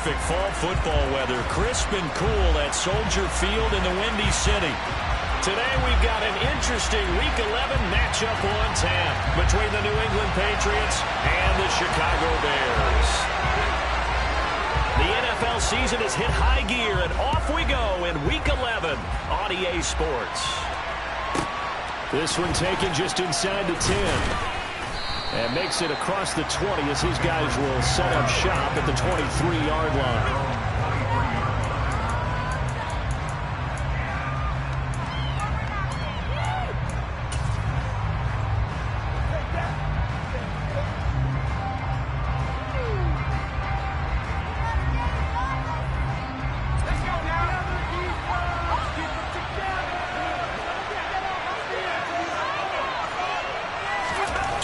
perfect fall football weather. Crisp and cool at Soldier Field in the Windy City. Today we've got an interesting Week 11 matchup on tap between the New England Patriots and the Chicago Bears. The NFL season has hit high gear, and off we go in Week 11 on EA Sports. This one taken just inside the 10. And makes it across the 20 as his guys will set up shop at the 23-yard line.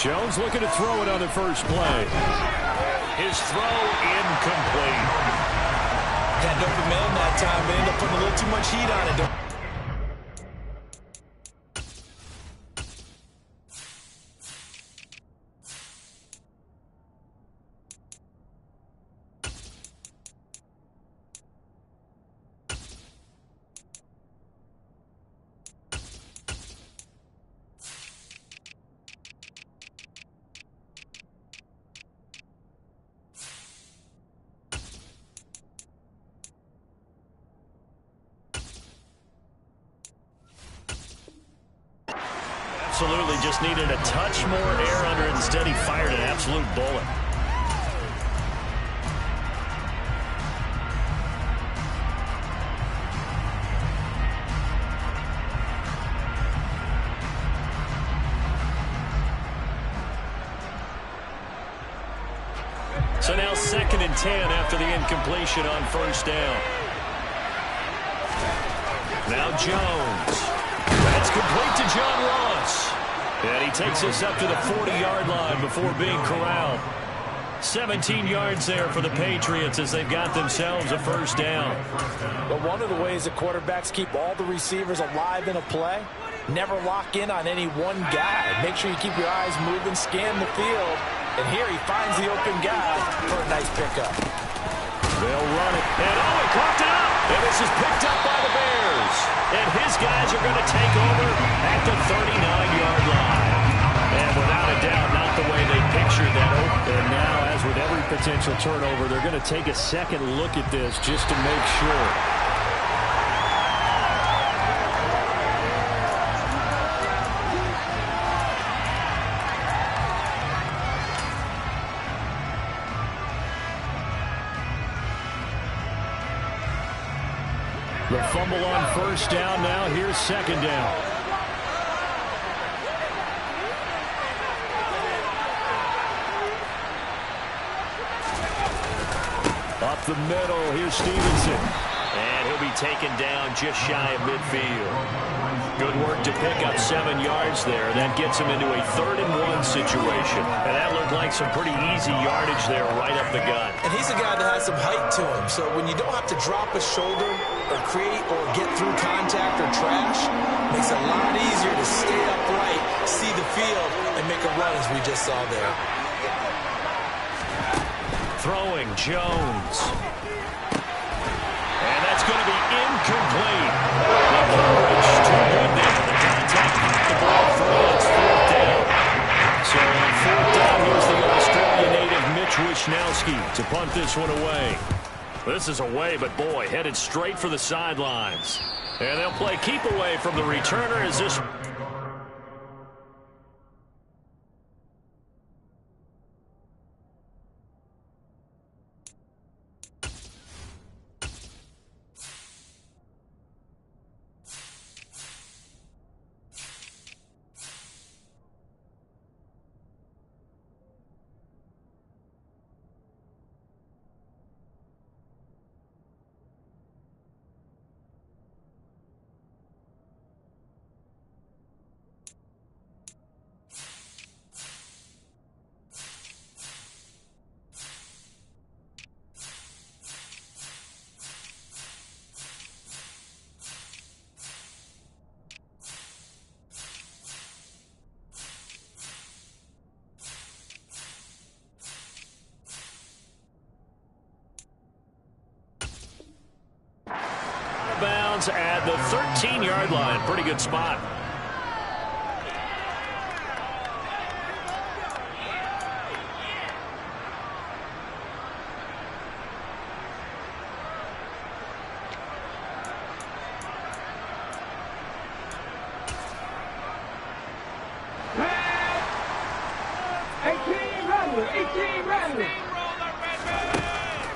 Jones looking to throw it on the first play. His throw incomplete. Had no command that time, but ended up putting a little too much heat on it. Absolutely just needed a touch more air under it. Instead, he fired an absolute bullet. So now 2nd and 10 after the incompletion on first down. Now Jones. That's complete to John Ross. And he takes us up to the 40-yard line before being corralled. 17 yards there for the Patriots as they've got themselves a first down. But one of the ways that quarterbacks keep all the receivers alive in a play, never lock in on any one guy. Make sure you keep your eyes moving, scan the field. And here he finds the open guy for a nice pickup. They'll run it. And he caught it up. And this is picked up by the Bears. And his guys are going to take over at the 39-yard line. And without a doubt, not the way they pictured that. And now, as with every potential turnover, they're going to take a second look at this just to make sure. The fumble on first down now. Here's 2nd down. Up the middle. Here's Stevenson. And he'll be taken down just shy of midfield. Good work to pick up 7 yards there. That gets him into a 3rd and 1 situation. And that looked like some pretty easy yardage there right up the gut. And he's a guy that has some height to him. So when you don't have to drop a shoulder or create or get through contact or trash, makes it a lot easier to stay upright, see the field, and make a run as we just saw there. Throwing Jones. And that's going to be incomplete. The coverage too good there. The contact knocked the ball free. It's 4th down. So on 4th down, here's the Australian native Mitch Wishnowsky to punt this one away. This is away, but boy, headed straight for the sidelines. And they'll play keep away from the returner as this... downs at the 13-yard line. Pretty good spot.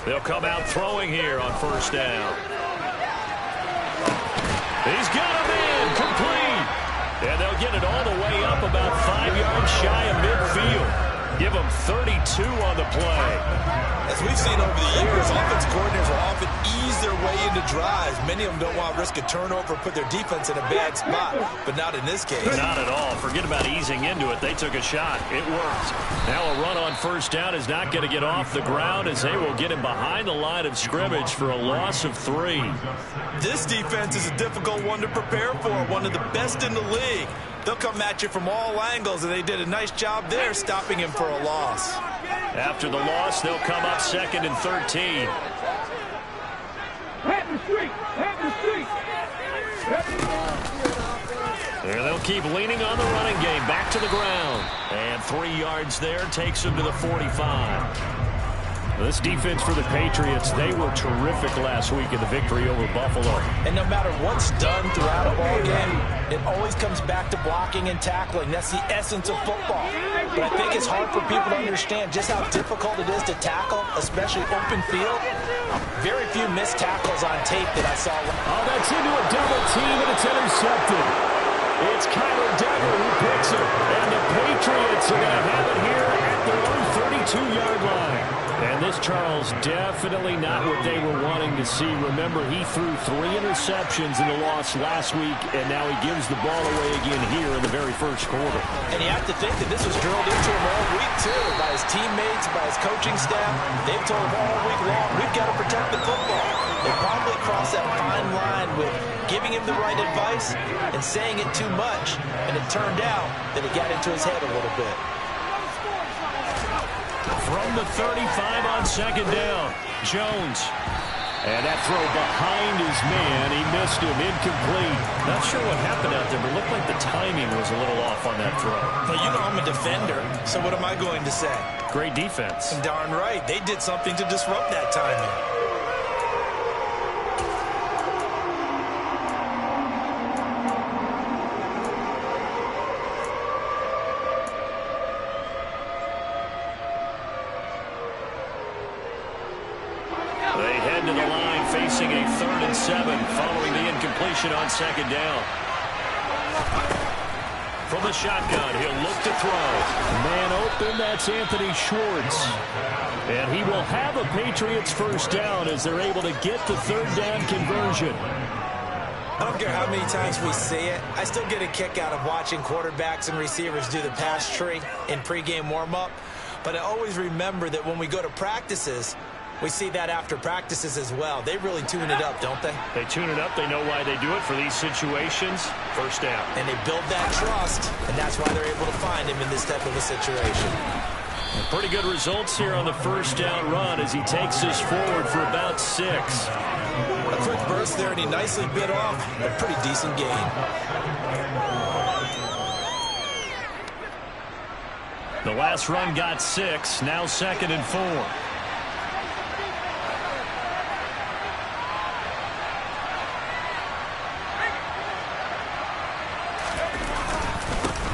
They'll come out throwing here on first down. He's got a man complete. And they'll get it all the way up about 5 yards shy of midfield. Give them 32 on the play. As we've seen over the years, offense coordinators will often ease their way into drives. Many of them don't want to risk a turnover, put their defense in a bad spot, but not in this case. Not at all. Forget about easing into it. They took a shot. It worked. Now a run on first down is not going to get off the ground as they will get him behind the line of scrimmage for a loss of 3. This defense is a difficult one to prepare for, one of the best in the league. They'll come at you from all angles, and they did a nice job there stopping him for a loss. After the loss, they'll come up 2nd and 13. There they'll keep leaning on the running game. Back to the ground. And 3 yards there takes them to the 45. This defense for the Patriots, they were terrific last week in the victory over Buffalo. And no matter what's done throughout a ball game, it always comes back to blocking and tackling. That's the essence of football. But I think it's hard for people to understand just how difficult it is to tackle, especially open field. Very few missed tackles on tape that I saw. Oh, that's into a double team, and it's intercepted. It's Kyler Dagger who picks it. And the Patriots are going to have it here at their own 32-yard line. And this, Charles, definitely not what they were wanting to see. Remember, he threw 3 interceptions in the loss last week, and now he gives the ball away again here in the very first quarter. And you have to think that this was drilled into him all week, too, by his teammates, by his coaching staff. They've told him all week long, we've got to protect the football. They probably crossed that fine line with giving him the right advice and saying it too much, and it turned out that it got into his head a little bit. From the 35 on second down, Jones. And that throw behind his man. He missed him, incomplete. Not sure what happened out there, but it looked like the timing was a little off on that throw. Well, you know I'm a defender, so what am I going to say? Great defense. And darn right, they did something to disrupt that timing. Facing a 3rd and 7 following the incompletion on second down. From the shotgun, he'll look to throw. Man open, that's Anthony Schwartz. And he will have a Patriots first down as they're able to get the 3rd down conversion. I don't care how many times we see it. I still get a kick out of watching quarterbacks and receivers do the pass tree in pregame warm-up. But I always remember that when we go to practices, we see that after practices as well. They really tune it up, don't they? They tune it up. They know why they do it for these situations. First down. And they build that trust, and that's why they're able to find him in this type of a situation. And pretty good results here on the first down run as he takes us forward for about 6. A quick burst there, and he nicely bit off a pretty decent gain. The last run got 6. Now 2nd and 4.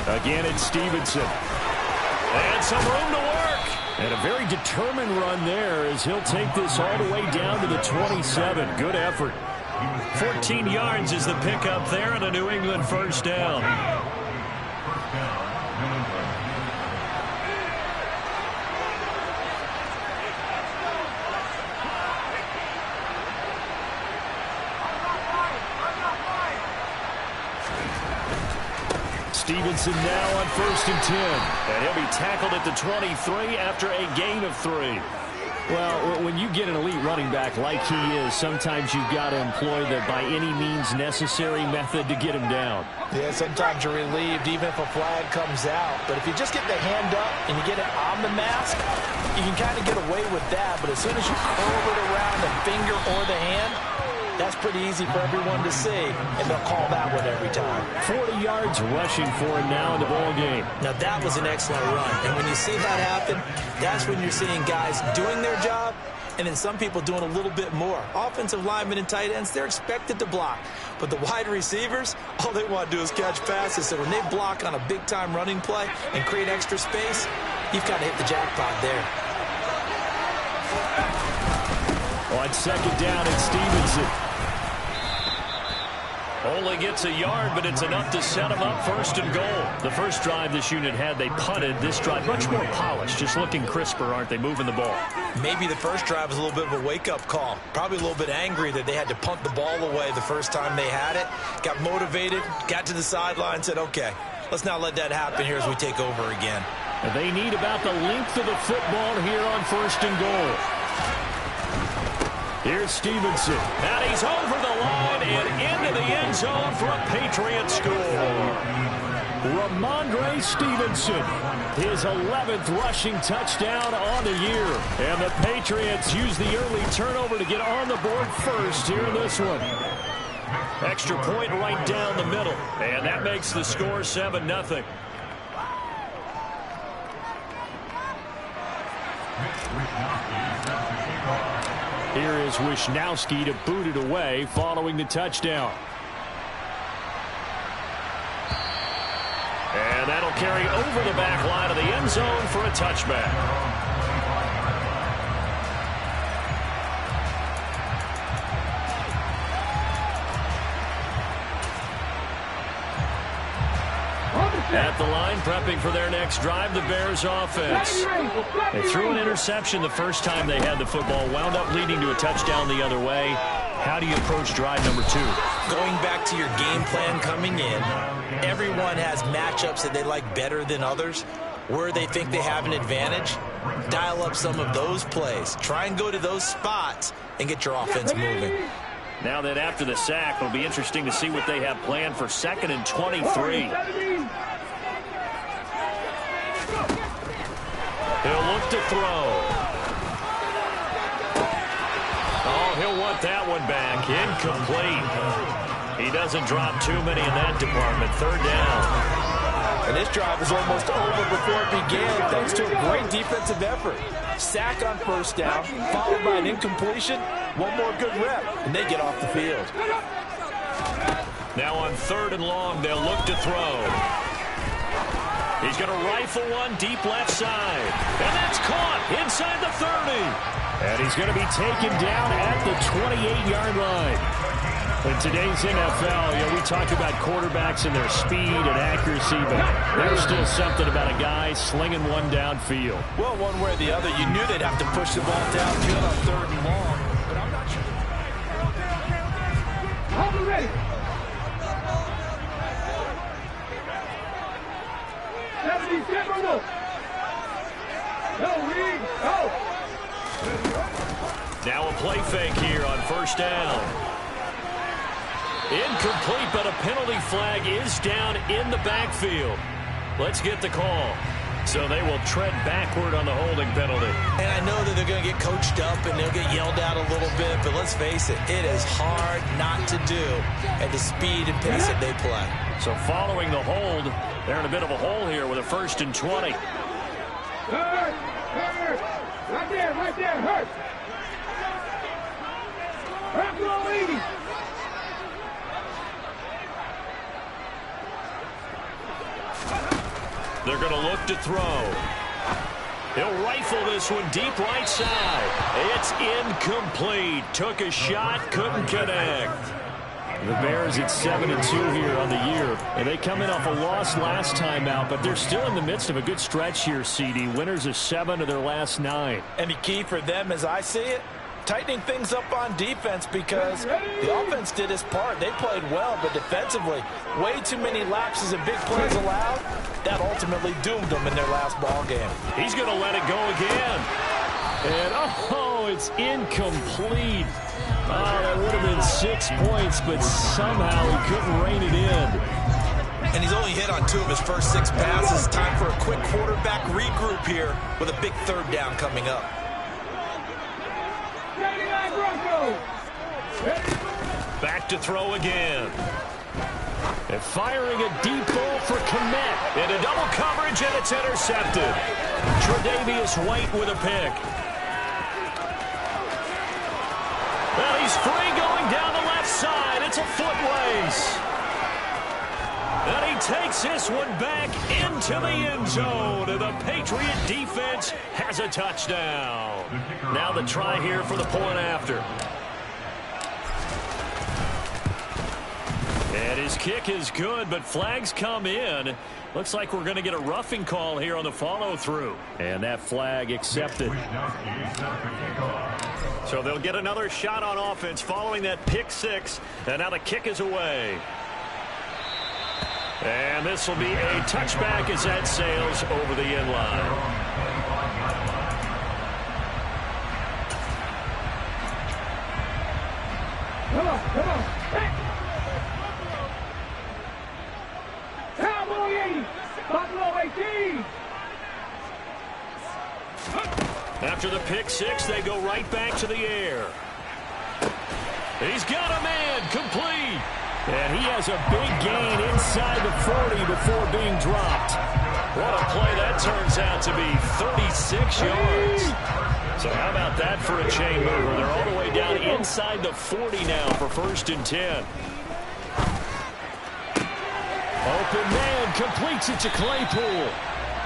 Again, it's Stevenson. And some room to work. And a very determined run there as he'll take this all the way down to the 27. Good effort. 14 yards is the pickup there and a New England first down. Stevenson now on 1st and 10. And he'll be tackled at the 23 after a gain of 3. Well, when you get an elite running back like he is, sometimes you've got to employ the by any means necessary method to get him down. Yeah, sometimes you're relieved even if a flag comes out. But if you just get the hand up and you get it on the mask, you can kind of get away with that. But as soon as you curl it around the finger or the hand, that That's pretty easy for everyone to see, and they'll call that one every time. 40 yards rushing for him now in the ball game. Now, that was an excellent run, and when you see that happen, that's when you're seeing guys doing their job, and then some people doing a little bit more. Offensive linemen and tight ends, they're expected to block. But the wide receivers, all they want to do is catch passes. So when they block on a big-time running play and create extra space, you've got to hit the jackpot there. On second down, it's Stevenson. Only gets a yard, but it's enough to set him up 1st and goal. The first drive this unit had, they punted. This drive, much more polished, just looking crisper, aren't they, moving the ball? Maybe the first drive was a little bit of a wake-up call. Probably a little bit angry that they had to punt the ball away the first time they had it. Got motivated, got to the sideline, said, okay, let's not let that happen here as we take over again. They need about the length of the football here on 1st and goal. Here's Stevenson. And he's over the line and into the end zone for a Patriot score. Ramondre Stevenson, his 11th rushing touchdown on the year. And the Patriots use the early turnover to get on the board first here in this one. Extra point right down the middle. And that makes the score 7-0. Here is Wisnowski to boot it away following the touchdown. And that'll carry over the back line of the end zone for a touchback. At the line, prepping for their next drive, the Bears offense. They threw an interception the first time they had the football, wound up leading to a touchdown the other way. How do you approach drive number 2? Going back to your game plan coming in, everyone has matchups that they like better than others. Where they think they have an advantage, dial up some of those plays. Try and go to those spots and get your offense moving. Now that after the sack, it'll be interesting to see what they have planned for 2nd and 23. He'll look to throw. Oh, he'll want that one back. Incomplete. He doesn't drop too many in that department. 3rd down. And this drive is almost over before it began thanks to a great defensive effort. Sack on 1st down, followed by an incompletion. One more good rep, and they get off the field. Now on 3rd and long, they'll look to throw. He's going to rifle one deep left side. And that's caught inside the 30. And he's going to be taken down at the 28-yard line. In today's NFL, we talk about quarterbacks and their speed and accuracy, but there's still something about a guy slinging one downfield. Well, one way or the other, you knew they'd have to push the ball downfield on 3rd and long, but I'm not sure. Hold ready. 77, no. No, read, go. Now a play fake here on 1st down. Incomplete, but a penalty flag is down in the backfield. Let's get the call. So they will tread backward on the holding penalty. And I know that they're going to get coached up and they'll get yelled at a little bit, but let's face it, it is hard not to do at the speed and pace that they play. So following the hold, they're in a bit of a hole here with a 1st and 20. Hurt. Right there, hurt. Hurt, little lady. They're going to look to throw. He'll rifle this one deep right side. It's incomplete. Took a shot, couldn't connect. The Bears at 7-2 here on the year. And they come in off a loss last time out, but they're still in the midst of a good stretch here, CD. Winners of 7 of their last 9. And the key for them, as I see it, tightening things up on defense, because the offense did its part. They played well, but defensively, way too many lapses and big plays allowed. That ultimately doomed them in their last ball game. He's going to let it go again. And, oh, it's incomplete. Oh, that would have been 6 points, but somehow he couldn't rein it in. And he's only hit on 2 of his first 6 passes. Time for a quick quarterback regroup here with a big 3rd down coming up. back to throw again. And firing a deep ball for Kmet. Into double coverage, and it's intercepted. Tre'Davious White with a pick. Well, he's free going down the left side. It's a foot race. And he takes this one back into the end zone. And the Patriot defense has a touchdown. Now the try here for the point after. And his kick is good, but flags come in. Looks like we're going to get a roughing call here on the follow-through. And that flag accepted. So they'll get another shot on offense following that pick six. And now the kick is away. And this will be a touchback as that sails over the end line. Come on, come on. Hey. Cowboy 80, Buffalo 18. After the pick six, they go right back to the air. He's got a man, complete. And he has a big gain inside the 40 before being dropped. What a play that turns out to be, 36 yards. So how about that for a chain mover? They're all the way down inside the 40 now for 1st and 10. Open man completes it to Claypool.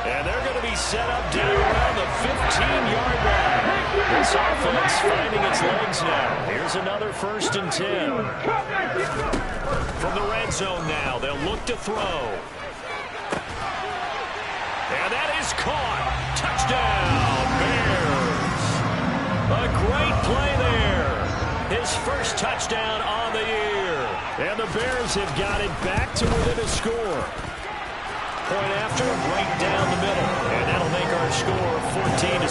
And they're going to be set up down around the 15-yard line. This offense finding its legs now. Here's another 1st and 10. From the red zone now, they'll look to throw. And that is caught. Touchdown, Bears. A great play there. His first touchdown on the year. And the Bears have got it back to within a score. Point after, right down the middle. And that'll make our score 14-7.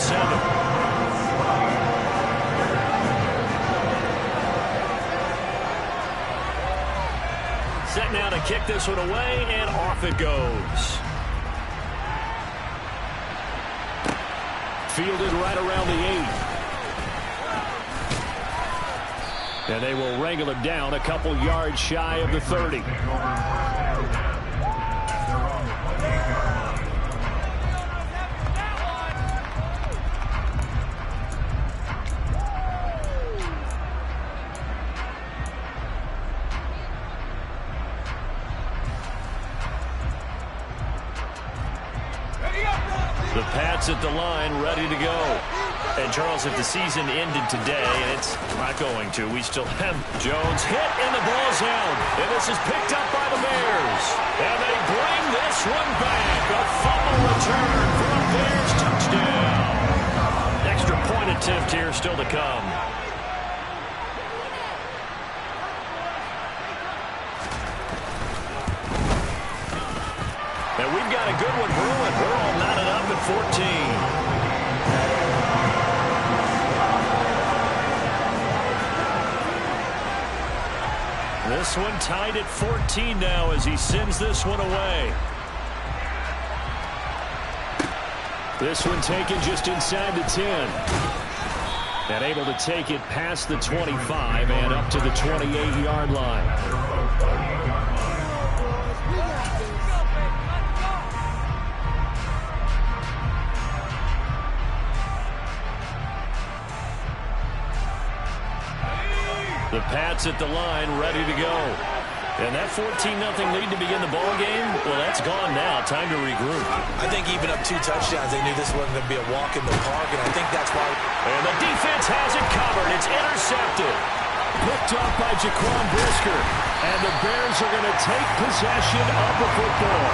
Set now to kick this one away, and off it goes. Fielded right around the 8. And they will wrangle him down a couple yards shy of the 30. The Pats at the line, ready to go. And, Charles, if the season ended today, and it's not going to, we still have Jones hit, and the ball's out. And this is picked up by the Bears. And they bring this one back. A fumble return for a Bears touchdown. Extra point attempt here still to come. And we've got a good one brewing. We're all knotted up at 14. This one tied at 14 now as he sends this one away. This one taken just inside the 10. And able to take it past the 25 and up to the 28-yard line. The Pats at the line, ready to go. And that 14-0 lead to begin the ball game, well, that's gone now. Time to regroup. I think even up 2 touchdowns, they knew this wasn't going to be a walk in the park, and I think that's why. And the defense has it covered. It's intercepted. Picked off by Jaquan Brisker. And the Bears are going to take possession of the football.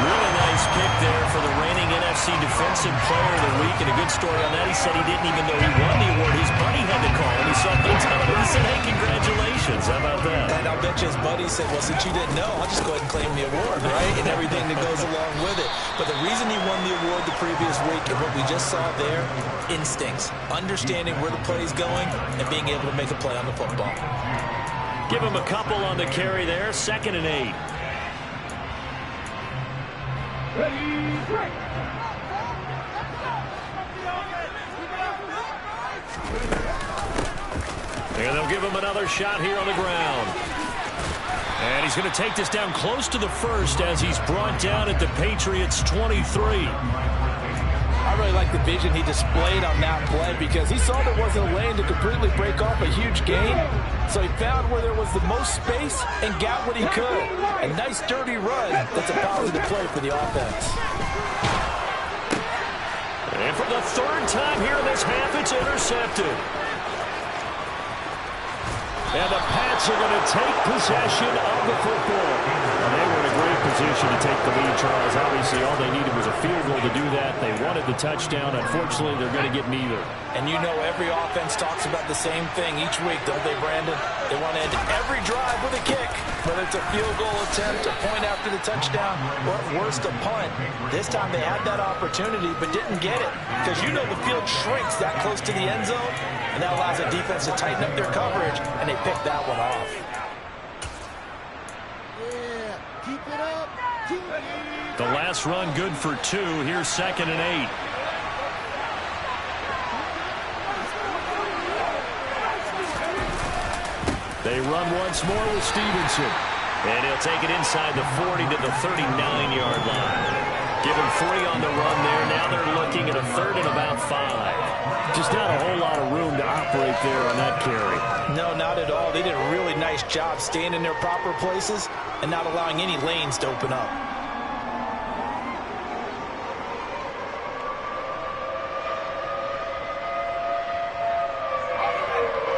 Really nice pick there for the reigning NFC Defensive Player of the Week. And a good story on that. He said he didn't even know he won the award. His buddy had to call him. He saw things on him. He said, hey, congratulations. How about that? And I'll bet you his buddy said, well, since you didn't know, I'll just go ahead and claim the award, right? And everything that goes along with it. But the reason he won the award the previous week and what we just saw there, instincts. Understanding where the play is going and being able to make a play on the football. Give him a couple on the carry there. 2nd and 8. And they'll give him another shot here on the ground. And he's going to take this down close to the first as he's brought down at the Patriots' 23. I really like the vision he displayed on that play because he saw there wasn't a lane to completely break off a huge gain. So he found where there was the most space and got what he could. A nice dirty run that's a positive play for the offense. And for the third time here in this half, it's intercepted. And the Pats are going to take possession of the football. And they were in a great position to take the lead, Charles. Obviously, all they needed was a field goal to do that. They wanted the touchdown. Unfortunately, they're going to get neither. And you know every offense talks about the same thing each week, don't they, Brandon? They want to end every drive with a kick, whether it's a field goal attempt, a point after the touchdown, or at worst, a punt. This time they had that opportunity but didn't get it because you know the field shrinks that close to the end zone, and that allows the defense to tighten up their coverage, and they picked that one off. Yeah, keep it up. The last run good for 2. Here's 2nd and 8. They run once more with Stevenson. And he'll take it inside the 40 to the 39-yard line. Give him 3 on the run there. Now they're looking at a 3rd and about 5. Just not a whole lot of room to operate there on that carry. No, not at all. They did a really nice job staying in their proper places and not allowing any lanes to open up.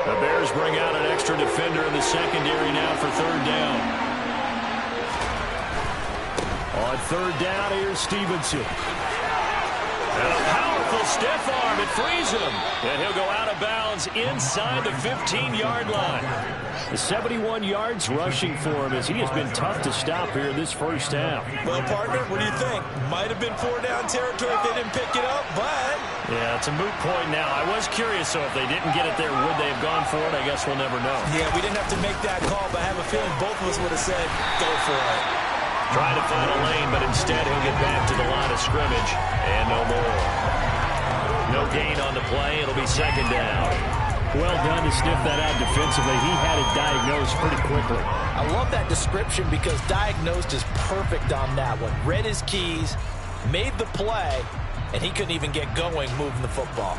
The Bears bring out an extra defender in the secondary now for 3rd down. On 3rd down, here's Stevenson. And a powerful stiff arm. It frees him. And he'll go out of bounds inside the 15-yard line. The 71 yards rushing for him as he has been tough to stop here in this first half. Well, partner, what do you think? Might have been 4-down territory if they didn't pick it up, but... Yeah, it's a moot point now. I was curious, so if they didn't get it there, would they have gone for it? I guess we'll never know. Yeah, we didn't have to make that call, but I have a feeling both of us would have said, go for it. Trying to find a lane, but instead he'll get back to the line of scrimmage. And no more. No gain on the play. It'll be 2nd down. Well done to sniff that out defensively. He had it diagnosed pretty quickly. I love that description because diagnosed is perfect on that one. Read his keys, made the play, and he couldn't even get going moving the football.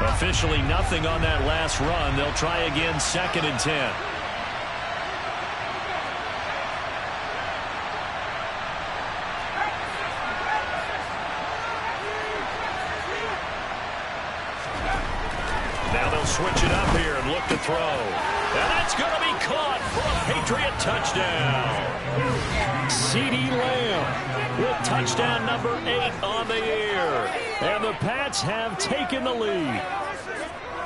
Officially nothing on that last run. They'll try again 2nd and 10. Now they'll switch it up here and look to throw. And that's going to be caught for a Patriot touchdown. CeeDee Lamb with touchdown number 8 on the year. And the Pats have taken the lead.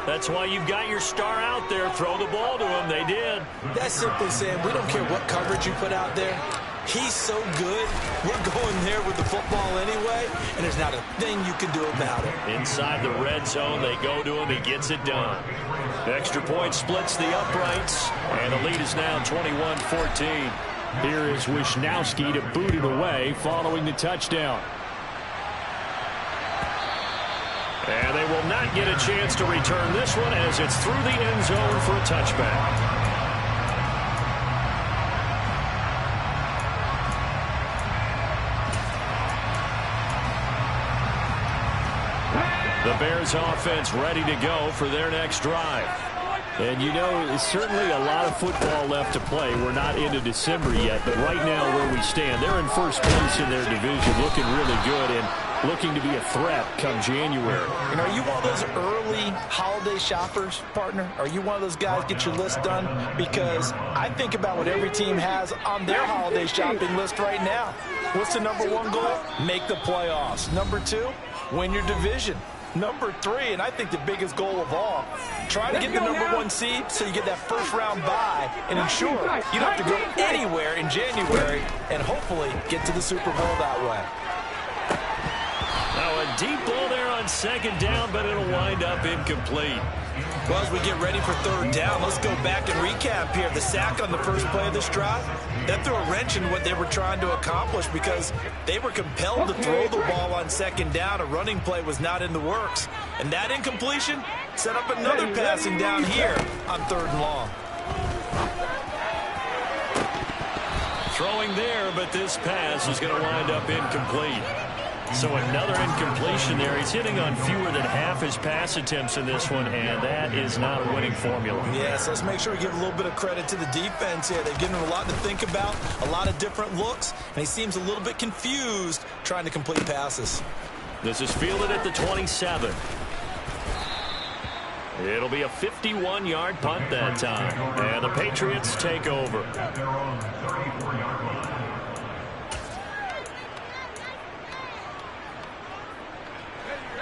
That's why you've got your star out there. Throw the ball to him. They did. That's simply saying we don't care what coverage you put out there. He's so good, we're going there with the football anyway, and there's not a thing you can do about it. Inside the red zone, they go to him. He gets it done. The extra point splits the uprights, and the lead is now 21-14. Here is Wisnowski to boot it away following the touchdown. And they will not get a chance to return this one as it's through the end zone for a touchback. The Bears offense ready to go for their next drive. And you know, there's certainly a lot of football left to play. We're not into December yet, but right now where we stand, they're in first place in their division, looking really good and looking to be a threat come January. And are you one of those early holiday shoppers, partner? Are you one of those guys get your list done? Because I think about what every team has on their holiday shopping list right now. What's the number 1 goal? Make the playoffs. Number 2, win your division. Number 3, and I think the biggest goal of all, try to get the number 1 seed so you get that first-round bye and ensure you don't have to go anywhere in January and hopefully get to the Super Bowl that way. Now a deep ball there on 2nd down, but it'll wind up incomplete. Well, as we get ready for 3rd down, let's go back and recap here. The sack on the first play of this drive, that threw a wrench in what they were trying to accomplish because they were compelled to throw the ball on 2nd down. A running play was not in the works. And that incompletion set up another passing down here on 3rd and long. throwing there, but this pass is going to wind up incomplete. So another incompletion there. He's hitting on fewer than half his pass attempts in this one, and that is not a winning formula. Yes, let's make sure we give a little bit of credit to the defense here. They've given him a lot to think about, a lot of different looks, and he seems a little bit confused trying to complete passes. This is fielded at the 27. It'll be a 51-yard punt that time, and the Patriots take over.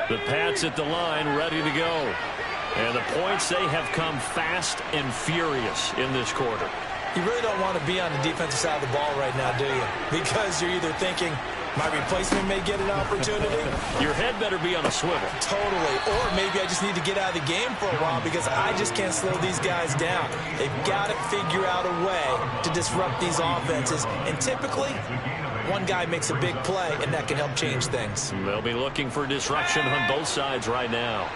The Pats at the line, ready to go. And the points, they have come fast and furious in this quarter. You really don't want to be on the defensive side of the ball right now, do you? Because you're either thinking, my replacement may get an opportunity. Your head better be on a swivel. Totally. Or maybe I just need to get out of the game for a while because I just can't slow these guys down. They've got to figure out a way to disrupt these offenses. And typically, one guy makes a big play, and that can help change things. They'll be looking for disruption on both sides right now.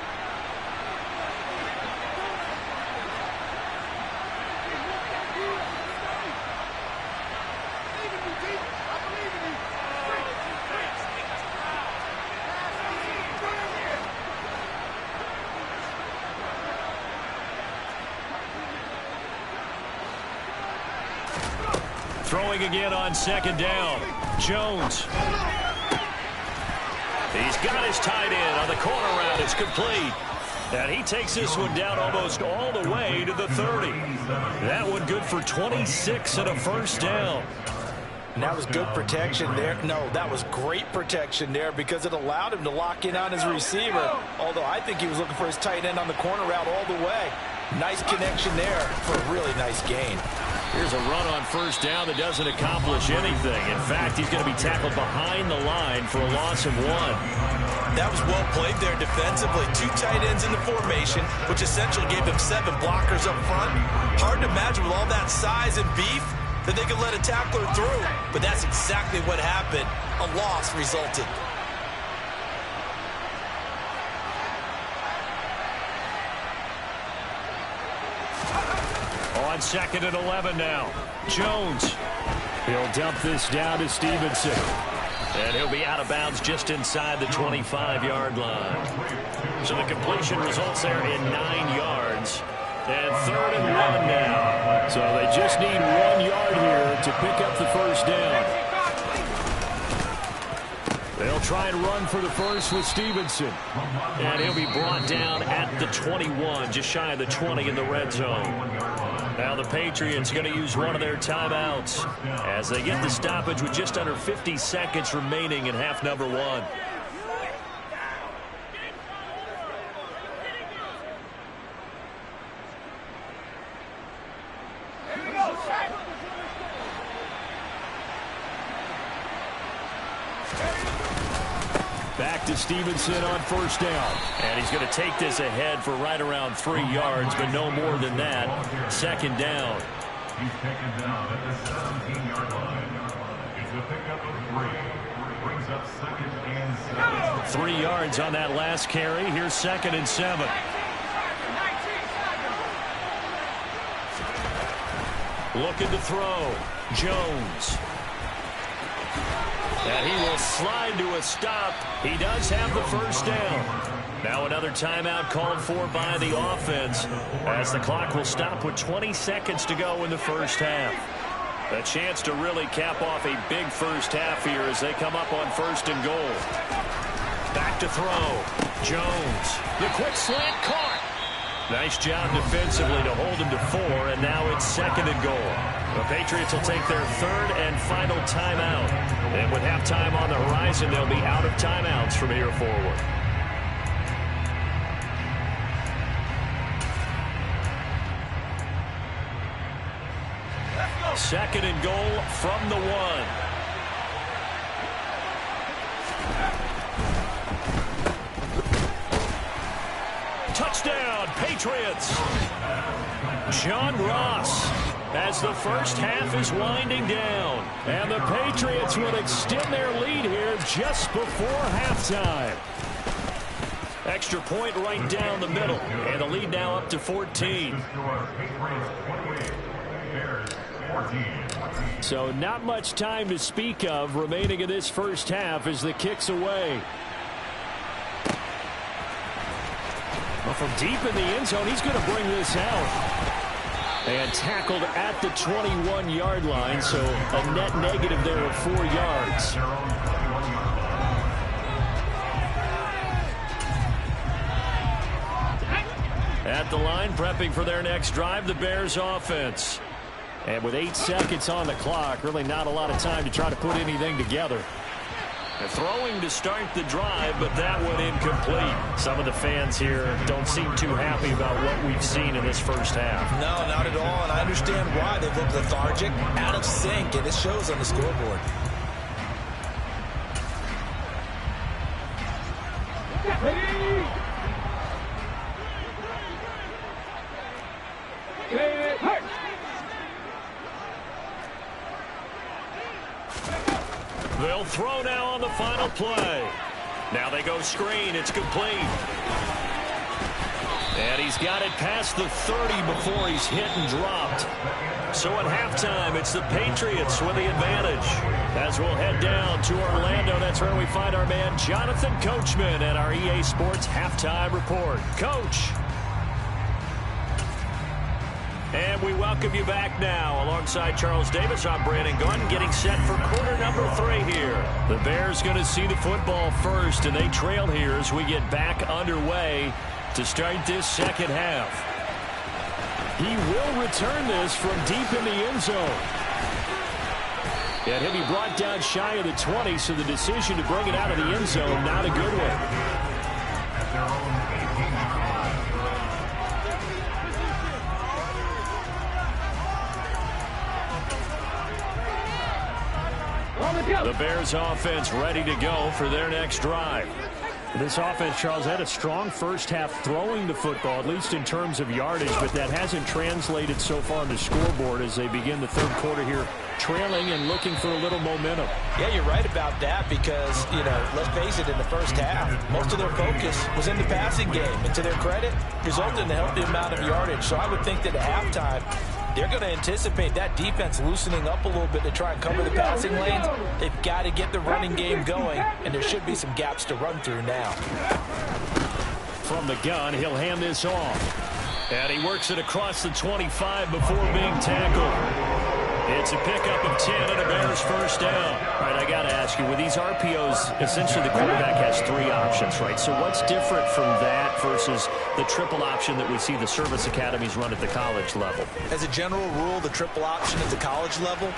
Throwing again on second down. Jones. He's got his tight end on the corner route. It's complete. And he takes this one down almost all the way to the 30. That one good for 26 and a first down. And that was good protection there. No, that was great protection there because it allowed him to lock in on his receiver. Although I think he was looking for his tight end on the corner route all the way. Nice connection there for a really nice gain. Here's a run on first down that doesn't accomplish anything. In fact, he's going to be tackled behind the line for a loss of 1. That was well played there defensively. 2 tight ends in the formation, which essentially gave him 7 blockers up front. Hard to imagine with all that size and beef that they could let a tackler through. But that's exactly what happened. A loss resulted. On second and 11 now. Jones. He'll dump this down to Stevenson. And he'll be out of bounds just inside the 25-yard line. So the completion results there in 9 yards. And 3rd and 1 now. So they just need 1 yard here to pick up the first down. They'll try and run for the first with Stevenson. And he'll be brought down at the 21, just shy of the 20 in the red zone. Now the Patriots going to use one of their timeouts as they get the stoppage with just under 50 seconds remaining in half number 1. Back to Stevenson on first down. And he's going to take this ahead for right around 3 yards, but no more than that. Second down. He's taken down at the 17-yard line. It's a pickup of 3. Brings up 2nd and 7. 3 yards on that last carry. Here's 2nd and 7. Looking to throw. Jones. And he will slide to a stop. He does have the first down. Now another timeout called for by the offense as the clock will stop with 20 seconds to go in the first half. A chance to really cap off a big first half here as they come up on 1st and goal. Back to throw. Jones. The quick slant caught. Nice job defensively to hold him to 4, and now it's 2nd and goal. The Patriots will take their 3rd and final timeout. And with halftime on the horizon, they'll be out of timeouts from here forward. Second and goal from the 1. Touchdown, Patriots. John Ross as the first half is winding down. And the Patriots will extend their lead here just before halftime. Extra point right down the middle. And the lead now up to 14. So not much time to speak of remaining in this first half as the kick's away. Well, from deep in the end zone, he's going to bring this out. And tackled at the 21-yard line, so a net negative there of 4 yards. At the line, prepping for their next drive, the Bears offense. And with 8 seconds on the clock, really not a lot of time to try to put anything together. Throwing to start the drive, but that one incomplete. Some of the fans here don't seem too happy about what we've seen in this first half. No, not at all, and I understand why. They've looked lethargic, out of sync, and it shows on the scoreboard. They'll throw now on the final play. Now they go screen. It's complete. And he's got it past the 30 before he's hit and dropped. So at halftime, it's the Patriots with the advantage. As we'll head down to Orlando, that's where we find our man Jonathan Coachman at our EA Sports Halftime Report. Coach. And we welcome you back now. Alongside Charles Davis, I'm Brandon Gunn, getting set for quarter number 3 here. The Bears going to see the football first, and they trail here as we get back underway to start this second half. He will return this from deep in the end zone. And he'll be brought down shy of the 20, so the decision to bring it out of the end zone, not a good one. The Bears offense ready to go for their next drive. This offense, Charles, had a strong first half throwing the football, at least in terms of yardage, but that hasn't translated so far on the scoreboard as they begin the third quarter here, trailing and looking for a little momentum. Yeah, you're right about that because, let's face it, in the first half, most of their focus was in the passing game. And to their credit, resulted in a healthy amount of yardage. So I would think that at halftime, they're going to anticipate that defense loosening up a little bit to try and cover the passing lanes. They've got to get the running game going, and there should be some gaps to run through now. From the gun, he'll hand this off. And he works it across the 25 before being tackled. It's a pickup of 10 and a Bears first down. All right, I got to ask you, with these RPOs, essentially the quarterback has 3 options, right? So what's different from that versus the triple option that we see the service academies run at the college level? As a general rule, the triple option at the college level,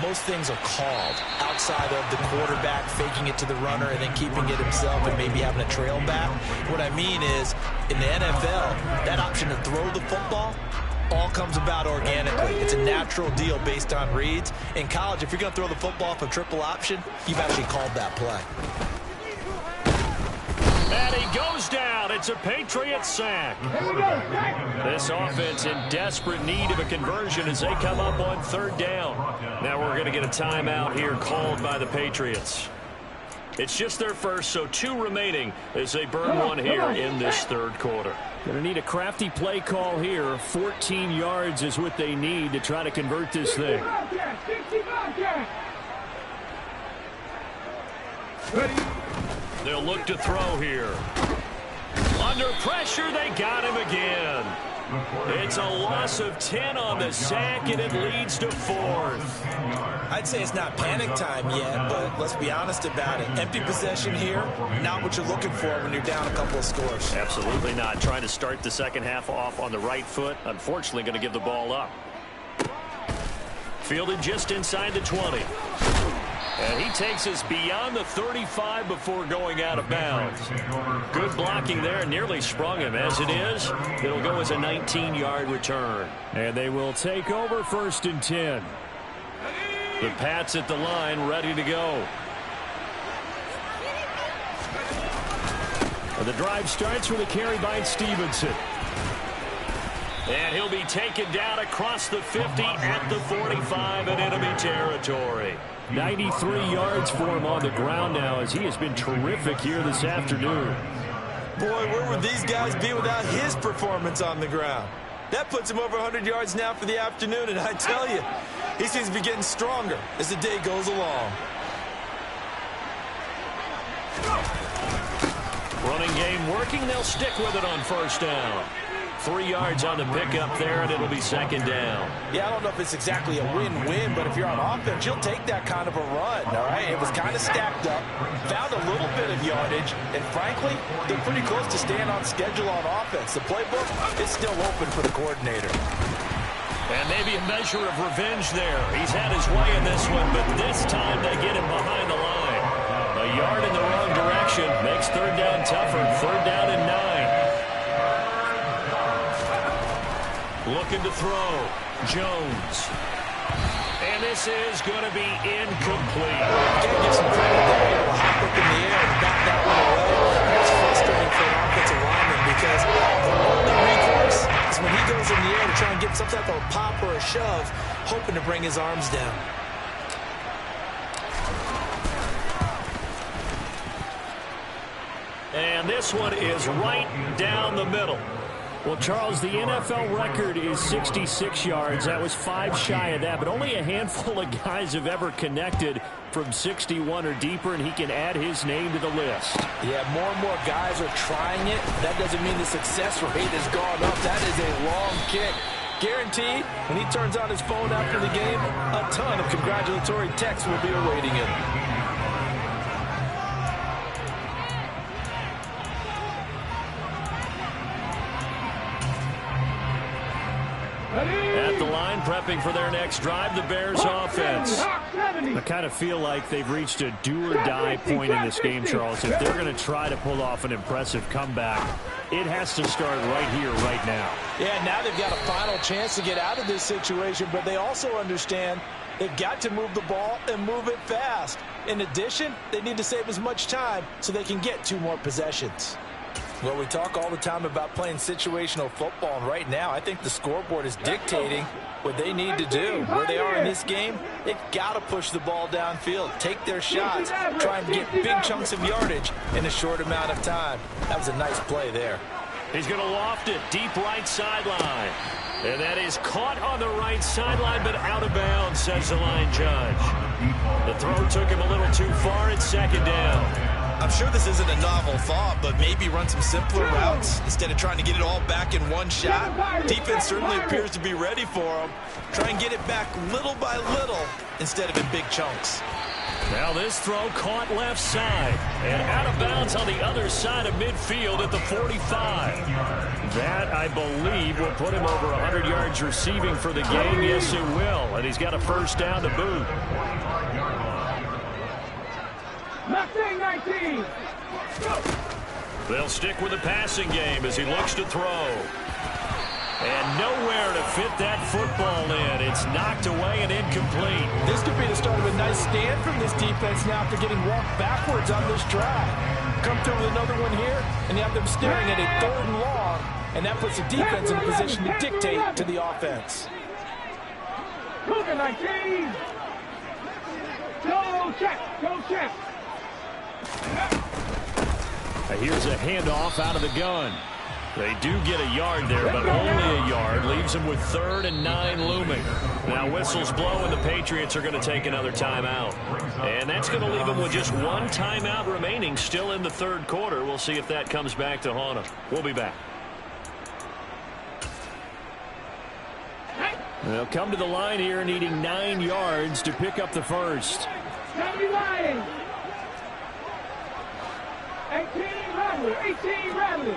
most things are called outside of the quarterback faking it to the runner and then keeping it himself and maybe having a trail back. What I mean is, in the NFL, that option to throw the football all comes about organically. It's a natural deal based on reads. In college, if you're going to throw the football off a triple option, you've actually called that play. And he goes down. It's a Patriots sack. This offense in desperate need of a conversion as they come up on third down. Now we're going to get a timeout here called by the Patriots. It's just their first, so 2 remaining as they burn one here in this third quarter. Going to need a crafty play call here. 14 yards is what they need to try to convert this thing. They'll look to throw here. Under pressure, they got him again. It's a loss of 10 on the sack, and it leads to 4th. I'd say it's not panic time yet, but let's be honest about it. Empty possession here, not what you're looking for when you're down a couple of scores. Absolutely not. Trying to start the second half off on the right foot. Unfortunately, going to give the ball up. Fielded just inside the 20. And he takes us beyond the 35 before going out of bounds. Good blocking there, nearly sprung him. As it is, it'll go as a 19-yard return. And they will take over 1st and 10. The Pats at the line, ready to go. And the drive starts with a carry by Stevenson. And he'll be taken down across the 50 at the 45 in enemy territory. 93 yards for him on the ground now as he has been terrific here this afternoon. Boy, where would these guys be without his performance on the ground? That puts him over 100 yards now for the afternoon, and I tell you, He seems to be getting stronger as the day goes along. Running game working. They'll stick with it on first down. 3 yards on the pickup there, and it'll be second down. Yeah, I don't know if it's exactly a win-win, but if you're on offense, you'll take that kind of a run, all right? It was kind of stacked up, found a little bit of yardage, and frankly, they're pretty close to staying on schedule on offense. The playbook is still open for the coordinator. And maybe a measure of revenge there. He's had his way in this one, but this time they get him behind the line. A yard in the wrong direction makes third down tougher. Third down and 9. Looking to throw. Jones. And this is going to be incomplete. Can't get some credit there. Able to hop up in the air and back that one away. That's frustrating for an offensive lineman because the only recourse is when he goes in the air to try and get some type of a pop or a shove, hoping to bring his arms down. And this one is right down the middle. Well, Charles, the NFL record is 66 yards. That was 5 shy of that, but only a handful of guys have ever connected from 61 or deeper, and he can add his name to the list. Yeah, more and more guys are trying it. That doesn't mean the success rate has gone up. That is a long kick. Guaranteed, when he turns on his phone after the game, a ton of congratulatory texts will be awaiting him. At the line, prepping for their next drive, the Bears offense. I kind of feel like they've reached a do-or-die point in this game, Charles. If they're going to try to pull off an impressive comeback, it has to start right here, right now. Yeah, now they've got a final chance to get out of this situation, but they also understand they've got to move the ball and move it fast. In addition, they need to save as much time so they can get 2 more possessions. Well, we talk all the time about playing situational football, and right now I think the scoreboard is dictating what they need to do. Where they are in this game, they've got to push the ball downfield, take their shots, try and get big chunks of yardage in a short amount of time. That was a nice play there. He's going to loft it deep right sideline. And that is caught on the right sideline, but out of bounds, says the line judge. The throw took him a little too far. It's second down. I'm sure this isn't a novel thought, but maybe run some simpler routes instead of trying to get it all back in one shot. Defense certainly appears to be ready for them. Try and get it back little by little instead of in big chunks. Now this throw caught left side and out of bounds on the other side of midfield at the 45. That, I believe, will put him over 100 yards receiving for the game. Yes, it will. And he's got a first down to boot. Mustang 19. They'll stick with the passing game as he looks to throw. And nowhere to fit that football in. It's knocked away and incomplete. This could be the start of a nice stand from this defense now after getting walked backwards on this drive. Come through with another one here, and you have them staring at a 3rd and long, and that puts the defense in a position to dictate to the offense. Cougar 19. Go check. Go check. Here's a handoff out of the gun. They do get a yard there, but only a yard. Leaves them with 3rd and 9 looming. Now whistles blow, and the Patriots are going to take another timeout. And that's going to leave them with just 1 timeout remaining still in the 3rd quarter. We'll see if that comes back to haunt them. We'll be back. They'll come to the line here needing 9 yards to pick up the first. 18 Radley.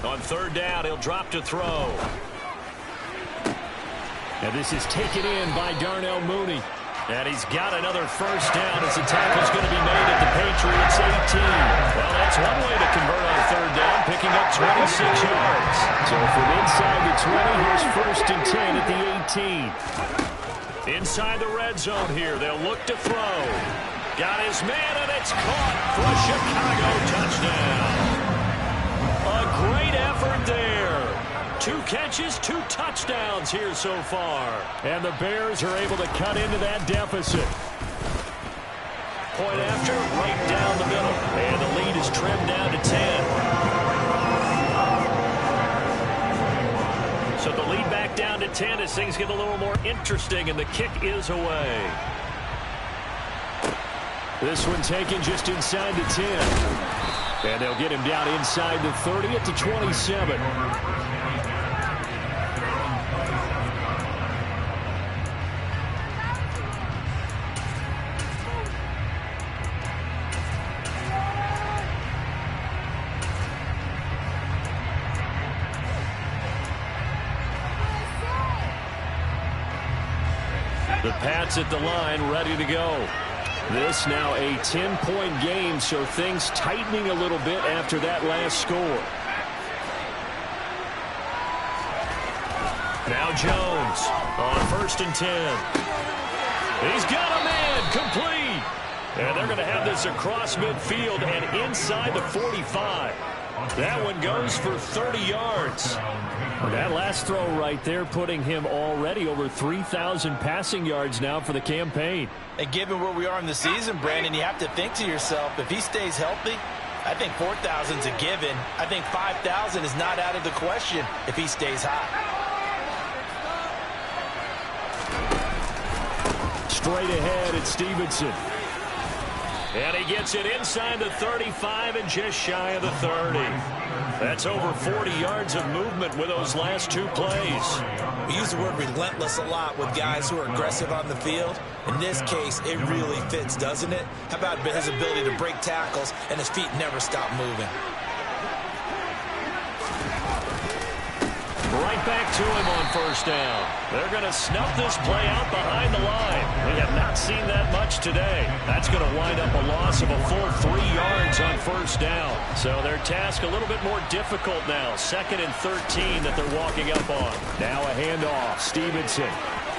On 3rd down, he'll drop to throw. And this is taken in by Darnell Mooney. And he's got another first down as the tackle's going to be made at the Patriots 18. Well, that's one way to convert on 3rd down, picking up 26 yards. So from inside the 20, here's 1st and 10 at the 18. Inside the red zone here, they'll look to throw. Got his man, and it's caught for a Chicago touchdown. A great effort there. 2 catches, 2 touchdowns here so far. And the Bears are able to cut into that deficit. Point after, right down the middle. And the lead is trimmed down to 10. So the lead back down to 10 as things get a little more interesting, and the kick is away. This one taken just inside the 10. And they'll get him down inside the 30 at the 27. The Pats at the line, ready to go. This now a 10-point game, so things tightening a little bit after that last score. Now Jones on 1st and 10. He's got a man, complete. And they're going to have this across midfield and inside the 45. That one goes for 30 yards. That last throw right there putting him already over 3,000 passing yards now for the campaign. And given where we are in the season, Brandon, you have to think to yourself, if he stays healthy, I think 4,000 is a given. I think 5,000 is not out of the question if he stays hot. Straight ahead at Stevenson. And he gets it inside the 35 and just shy of the 30. That's over 40 yards of movement with those last two plays. We use the word relentless a lot with guys who are aggressive on the field. In this case, it really fits, doesn't it? How about his ability to break tackles and his feet never stop moving? Right back to him on 1st down. They're going to snuff this play out behind the line. We have not seen that much today. That's going to wind up a loss of a full 3 yards on 1st down. So their task a little bit more difficult now. 2nd and 13 that they're walking up on. Now a handoff. Stevenson.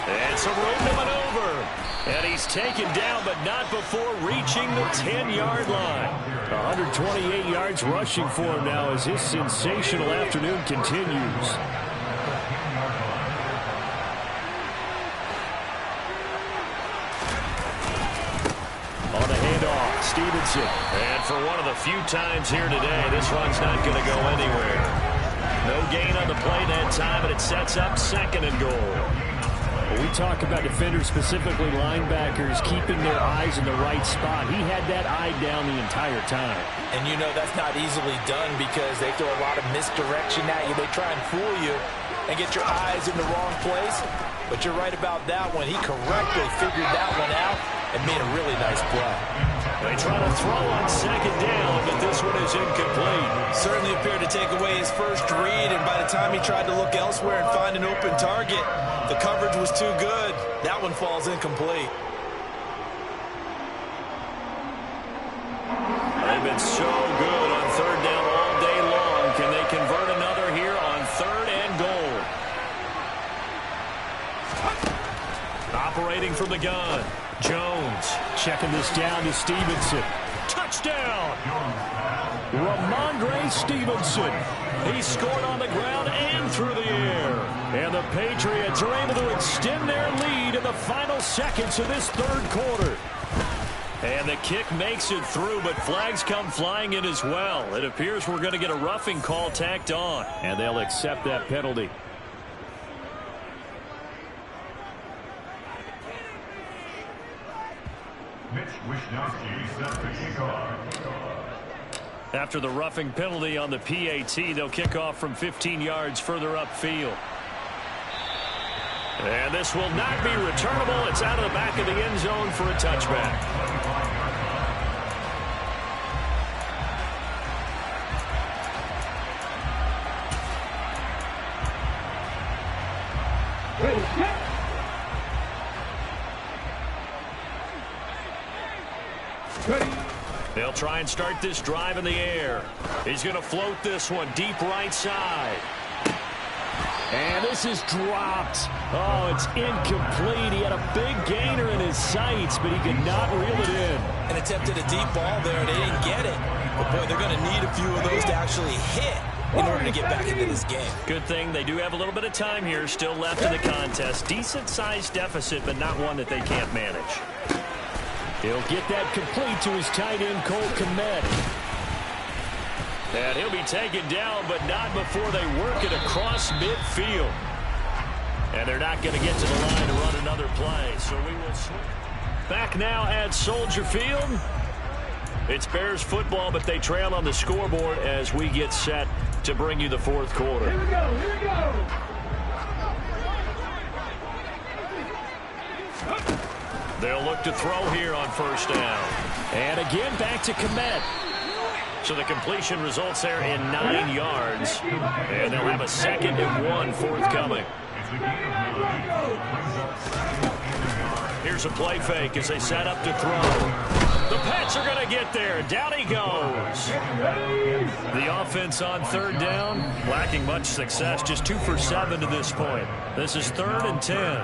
And some room to maneuver. And he's taken down, but not before reaching the 10-yard line. 128 yards rushing for him now as his sensational afternoon continues. On the handoff, Stevenson. And for one of the few times here today, this run's not going to go anywhere. No gain on the play that time, and it sets up 2nd and goal. We talk about defenders, specifically linebackers, keeping their eyes in the right spot. He had that eye down the entire time. And you know that's not easily done because they throw a lot of misdirection at you. They try and fool you and get your eyes in the wrong place. But you're right about that one. He correctly figured that one out and made a really nice play. They try to throw on 2nd down, but this one is incomplete. Certainly appeared to take away his first read, and by the time he tried to look elsewhere and find an open target, the coverage was too good. That one falls incomplete. They've been so good on 3rd down all day long. Can they convert another here on 3rd and goal? Operating from the gun. Jones checking this down to Stevenson. Touchdown! Ramondre Stevenson. He scored on the ground and through the air. And the Patriots are able to extend their lead in the final seconds of this 3rd quarter. And the kick makes it through, but flags come flying in as well. It appears we're going to get a roughing call tacked on, and they'll accept that penalty. After the roughing penalty on the PAT, they'll kick off from 15 yards further upfield. And this will not be returnable. It's out of the back of the end zone for a touchback. They'll try and start this drive in the air. He's going to float this one deep right side. And this is dropped. Oh, it's incomplete. He had a big gainer in his sights, but he could not reel it in. And attempted a deep ball there, and they didn't get it. But, boy, they're going to need a few of those to actually hit in order to get back into this game. Good thing they do have a little bit of time here still left in the contest. Decent-sized deficit, but not one that they can't manage. He'll get that complete to his tight end, Cole Kmet. And he'll be taken down, but not before they work it across midfield. And they're not going to get to the line to run another play. So we will switch. Back now at Soldier Field. It's Bears football, but they trail on the scoreboard as we get set to bring you the fourth quarter. Here we go, here we go. They'll look to throw here on first down. And again, back to Komet. So the completion results there in 9 yards. And they'll have a 2nd and 1 forthcoming. Here's a play fake as they set up to throw. The Pats are going to get there. Down he goes. The offense on 3rd down, lacking much success. Just 2 for 7 to this point. This is 3rd and 10.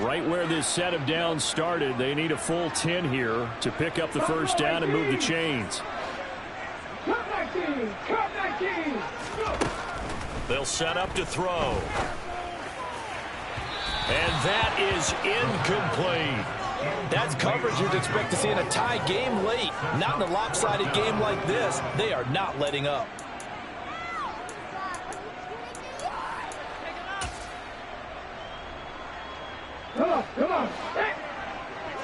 Right where this set of downs started, they need a full 10 here to pick up the first down and move the chains. Cut 19, cut 19. They'll set up to throw. And that is incomplete. That's coverage you'd expect to see in a tie game late. Not in a lopsided game like this. They are not letting up. Come on. Hey.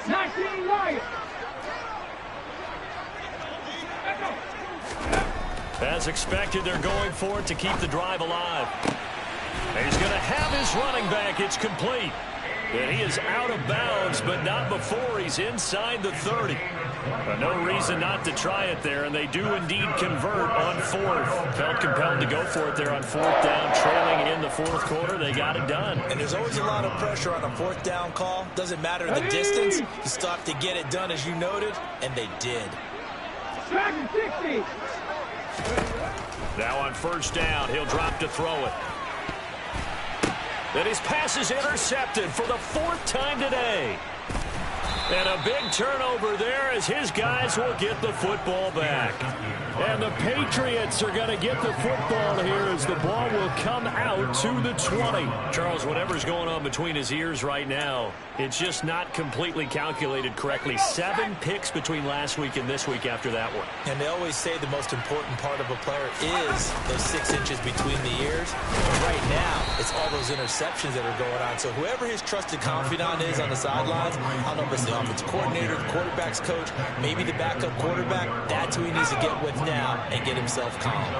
19 Wyatt. As expected, they're going for it to keep the drive alive. And he's going to have his running back. It's complete. And he is out of bounds, but not before he's inside the 30. No reason not to try it there, and they do indeed convert on 4th. Felt compelled to go for it there on 4th down, trailing in the 4th quarter. They got it done. And there's always a lot of pressure on a 4th down call. Doesn't matter the distance. You stop to get it done, as you noted, and they did. Second 60. Now on first down, he'll drop to throw it. Then his pass is intercepted for the 4th time today. And a big turnover there as his guys will get the football back. And the Patriots are going to get the football here as the ball will come out to the 20. Charles, whatever's going on between his ears right now, it's just not completely calculated correctly. 7 picks between last week and this week after that one. And they always say the most important part of a player is those 6 inches between the ears. But right now, it's all those interceptions that are going on. So whoever his trusted confidant is on the sidelines, I don't know if it's the offensive coordinator, the quarterback's coach, maybe the backup quarterback, that's who he needs to get with now and get himself calm.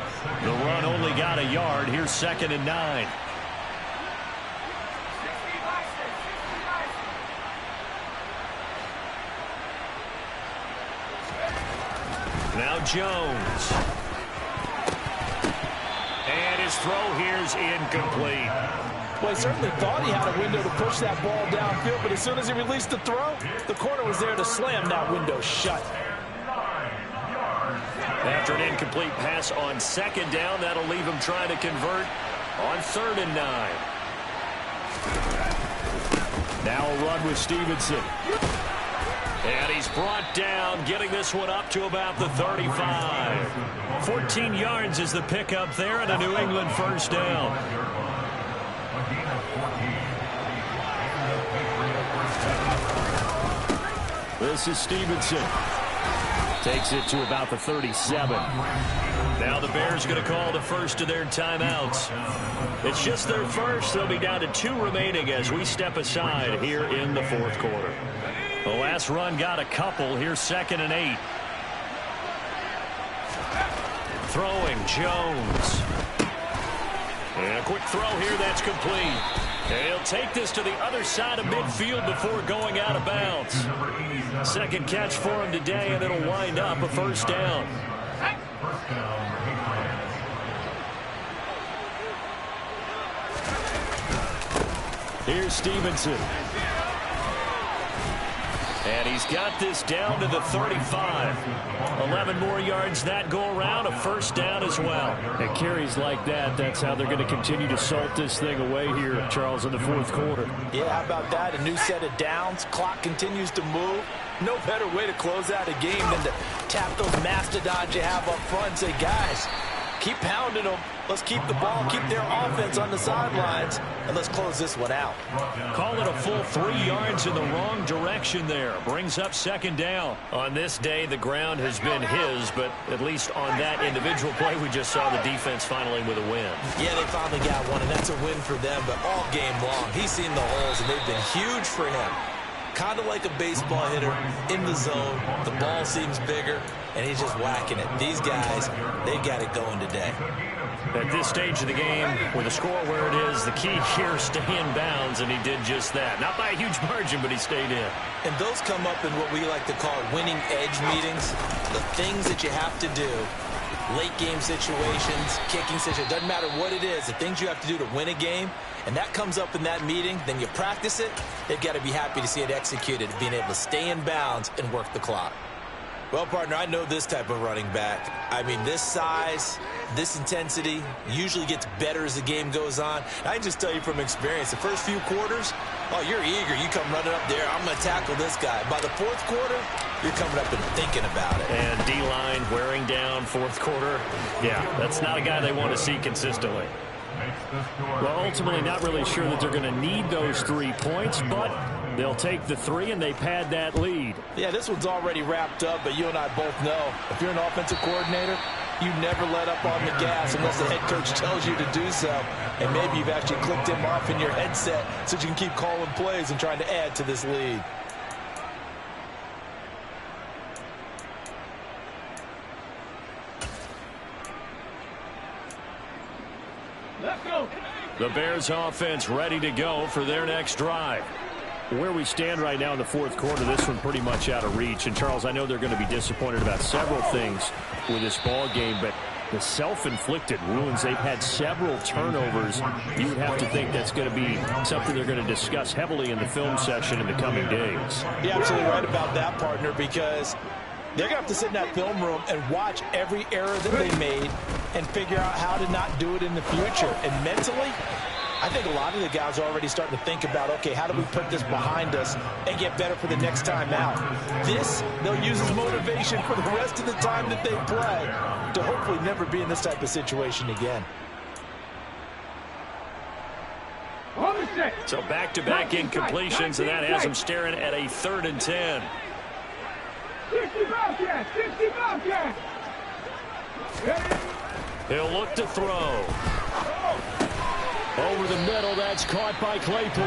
The run only got a yard. Here's 2nd and 9. Now Jones. And his throw here's incomplete. Well, he certainly thought he had a window to push that ball downfield, but as soon as he released the throw, the corner was there to slam that window shut. After an incomplete pass on 2nd down, that'll leave him trying to convert on 3rd and 9. Now a run with Stevenson. And he's brought down, getting this one up to about the 35. 14 yards is the pickup there and a New England first down. This is Stevenson. Takes it to about the 37. Now the Bears are going to call the first of their timeouts. It's just their first. They'll be down to 2 remaining as we step aside here in the 4th quarter. The last run got a couple. Here's 2nd and 8. Throwing Jones. And a quick throw here that's complete. And he'll take this to the other side of midfield before going out of bounds. 2nd catch for him today, and it'll wind up a first down. Here's Stevenson. And he's got this down to the 35. 11 more yards that go around, a first down as well. And carries like that, that's how they're going to continue to salt this thing away here, Charles, in the 4th quarter. Yeah, how about that? A new set of downs. Clock continues to move. No better way to close out a game than to tap those mastodons you have up front and say, guys, Keep pounding them. Let's keep the ball, keep their offense on the sidelines, and let's close this one out. Call it a full 3 yards in the wrong direction there. Brings up second down. On this day, the ground has been his, but at least on that individual play, we just saw the defense finally with a win. Yeah, they finally got one, and that's a win for them, but all game long, he's seen the holes, and they've been huge for him. Kind of like a baseball hitter in the zone. The ball seems bigger, and he's just whacking it. These guys, they got it going today. At this stage of the game, with the score where it is, the key here is stay in bounds, and he did just that. Not by a huge margin, but he stayed in. And those come up in what we like to call winning edge meetings. The things that you have to do, late game situations, kicking situations, doesn't matter what it is, the things you have to do to win a game, and that comes up in that meeting, then you practice it, they've got to be happy to see it executed, being able to stay in bounds and work the clock. Well, partner, I know this type of running back. I mean, this size, this intensity usually gets better as the game goes on. I can just tell you from experience, the first few quarters, oh, you're eager. You come running up there, I'm going to tackle this guy. By the fourth quarter, you're coming up and thinking about it. And D-line wearing down fourth quarter. Yeah, that's not a guy they want to see consistently. Well, ultimately, not really sure that they're going to need those 3 points, but they'll take the 3 and they pad that lead. Yeah, this one's already wrapped up, but you and I both know if you're an offensive coordinator, you never let up on the gas unless the head coach tells you to do so. And maybe you've actually clicked him off in your headset so you can keep calling plays and trying to add to this lead. Let's go. The Bears offense ready to go for their next drive. Where we stand right now in the fourth quarter, this one pretty much out of reach. And, Charles, I know they're going to be disappointed about several things with this ball game, but the self-inflicted wounds, they've had several turnovers. You would have to think that's going to be something they're going to discuss heavily in the film session in the coming days. You're absolutely right about that, partner, because they're going to have to sit in that film room and watch every error that they made and figure out how to not do it in the future. And mentally, I think a lot of the guys are already starting to think about, okay, how do we put this behind us and get better for the next time out? This, they'll use as motivation for the rest of the time that they play to hopefully never be in this type of situation again. So back-to-back incompletions, and that has them staring at a 3rd and 10. 60 Bobcats! 60 Bobcats! He'll look to throw. Over the middle, that's caught by Claypool.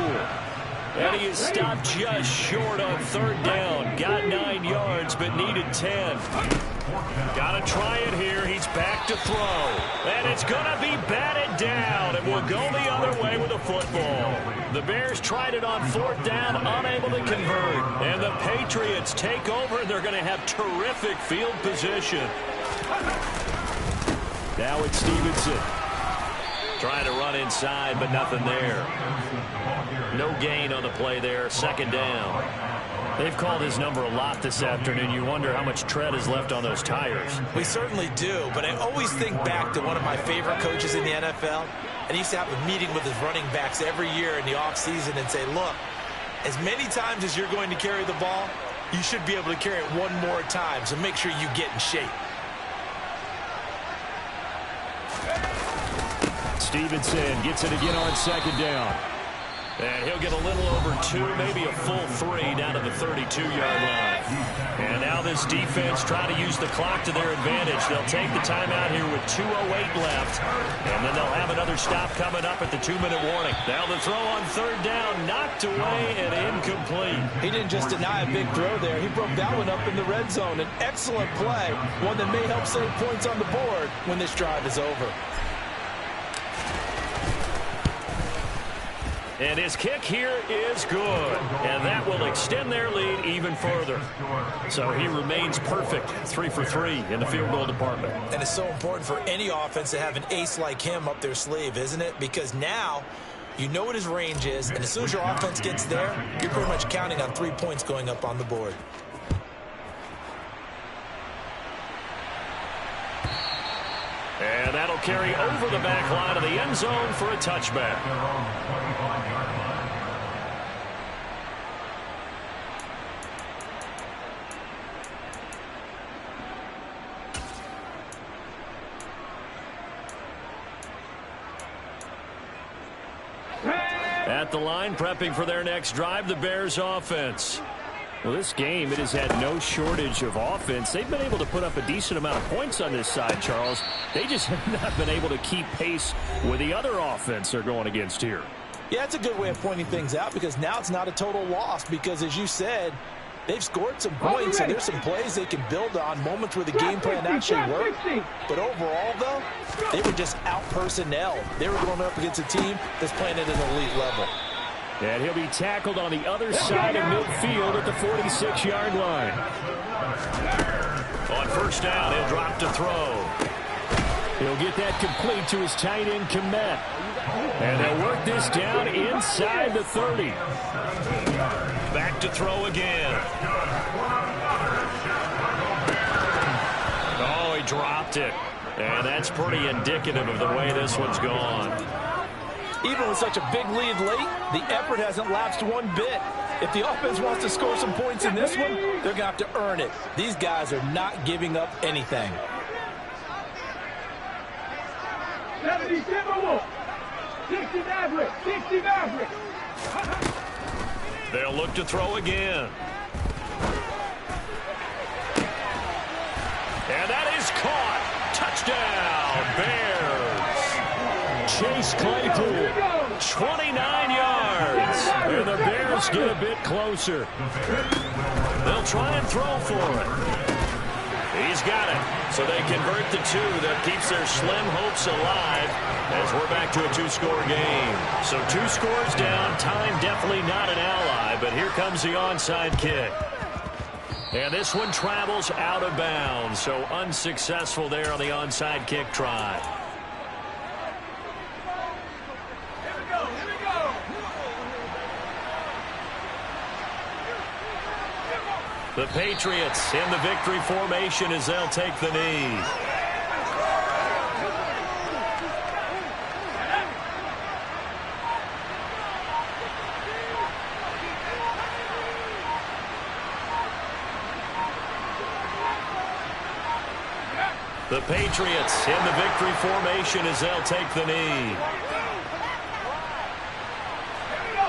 And he is stopped just short on 3rd down. Got 9 yards, but needed 10. Got to try it here. He's back to throw. And it's going to be batted down. And will go the other way with the football. The Bears tried it on 4th down, unable to convert. And the Patriots take over, and they're going to have terrific field position. Now it's Stevenson. Trying to run inside, but nothing there. No gain on the play there. 2nd down. They've called his number a lot this afternoon. You wonder how much tread is left on those tires. We certainly do, but I always think back to one of my favorite coaches in the NFL. And he used to have a meeting with his running backs every year in the offseason and say, look, as many times as you're going to carry the ball, you should be able to carry it one more time, so make sure you get in shape. Stevenson gets it again on 2nd down. And he'll get a little over 2, maybe a full 3 down to the 32-yard line. And now this defense trying to use the clock to their advantage. They'll take the timeout here with 2:08 left. And then they'll have another stop coming up at the 2-minute warning. Now the throw on 3rd down, knocked away and incomplete. He didn't just deny a big throw there. He broke that one up in the red zone. An excellent play, one that may help save points on the board when this drive is over. And his kick here is good. And that will extend their lead even further. So he remains perfect. 3 for 3 in the field goal department. And it's so important for any offense to have an ace like him up their sleeve, isn't it? Because now you know what his range is. And as soon as your offense gets there, you're pretty much counting on 3 points going up on the board. And that'll carry over the back line of the end zone for a touchback. At the line, prepping for their next drive, the Bears offense. Well, this game, it has had no shortage of offense. They've been able to put up a decent amount of points on this side, Charles. They just have not been able to keep pace with the other offense they're going against here. Yeah, that's a good way of pointing things out because now it's not a total loss because, as you said, they've scored some points and there's some plays they can build on, moments where the game plan actually worked. But overall, though, they were just out-personnel. They were going up against a team that's playing at an elite level. And he'll be tackled on the other side of midfield at the 46-yard line. On first down, he'll drop to throw. He'll get that complete to his tight end, Komet. And they'll work this down inside the 30. Back to throw again. Oh, he dropped it. And that's pretty indicative of the way this one's gone. Even with such a big lead late, the effort hasn't lapsed one bit. If the offense wants to score some points in this one, they're going to have to earn it. These guys are not giving up anything. 70 Timberwolf. 60 Maverick. 60 Maverick. They'll look to throw again. And that is caught. Touchdown, Bears. Chase Claypool, 29 yards. And the Bears get a bit closer. They'll try and throw for it. He's got it. So they convert the two. That keeps their slim hopes alive as we're back to a two-score game. So 2 scores down. Time definitely not an ally, but here comes the onside kick. And this one travels out of bounds. So unsuccessful there on the onside kick try. The Patriots in the victory formation as they'll take the knee. The Patriots in the victory formation as they'll take the knee.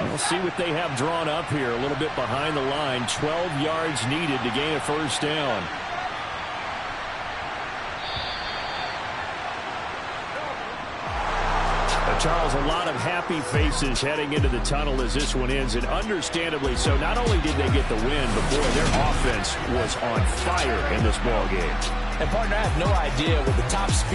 We'll see what they have drawn up here. A little bit behind the line. 12 yards needed to gain a first down. Charles, a lot of happy faces heading into the tunnel as this one ends, and understandably so. Not only did they get the win, but boy, their offense was on fire in this ball game. And partner, I have no idea with the top speed